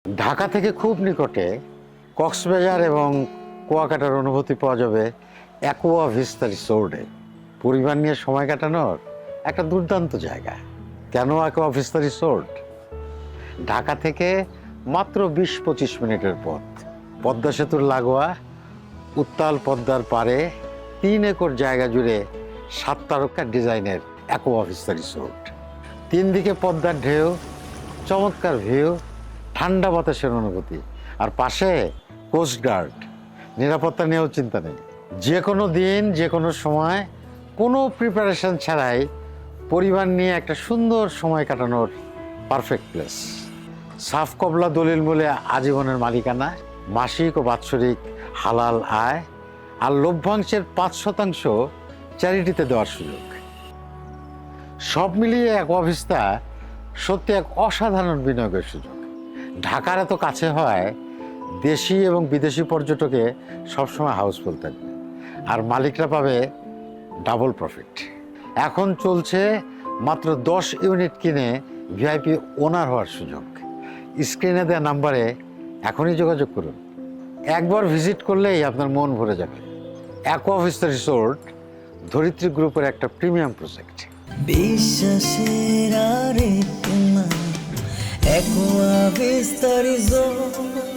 ঢাকা থেকে খুব নিকটে কক্সবাজার এবং কুয়াকাটার অনুভূতি পাওয়া যাবে অ্যাকোয়া ভিস্তা রিসোর্টে। পরিবার নিয়ে সময় কাটানোর একটা দুর্দান্ত জায়গা। কেন অ্যাকোয়া ভিস্তা রিসোর্ট? ঢাকা থেকে মাত্র 20-25 মিনিটের পথ, পদ্মা সেতুর লাগোয়া, উত্তাল পদ্মার পাড়ে 3 একর জায়গা জুড়ে 7 তারকা ডিজাইনের অ্যাকোয়া ভিস্তা রিসোর্ট। 3 দিকে পদ্মার ঢেউ, চমৎকার ভিউ, ঠান্ডা বাতাসের অনুভূতি, আর পাশে কোস্টগার্ড। নিরাপত্তা নিয়েও চিন্তা নেই। যে কোনো দিন, যে কোনো সময়, কোনো প্রিপারেশন ছাড়াই পরিবার নিয়ে একটা সুন্দর সময় কাটানোর পারফেক্ট প্লেস। সাফ কবলা দলিল মূলে আজীবনের মালিকানা, মাসিক ও বাৎসরিক হালাল আয়, আর লভ্যাংশের 5% চ্যারিটিতে দেওয়ার সুযোগ। সব মিলিয়ে অ্যাকোয়া ভিস্তা সত্যি এক অসাধারণ বিনিয়োগের সুযোগ। ঢাকার এত কাছে হয়, দেশি এবং বিদেশি পর্যটকে সবসময় হাউসফুল থাকবে, আর মালিকরা পাবে ডাবল প্রফিট। এখন চলছে মাত্র 10 ইউনিট কিনে ভিআইপি ওনার হওয়ার সুযোগ। স্ক্রিনে দেওয়া নাম্বারে এখনই যোগাযোগ করুন। একবার ভিজিট করলেই আপনার মন ভরে যাবে। অ্যাকোয়া ভিস্তা রিসোর্ট ধরিত্রী গ্রুপের একটা প্রিমিয়াম প্রজেক্ট। বিশ্বাসের আরেকটি নাম অ্যাকোয়া ভিস্তা রিসোর্ট।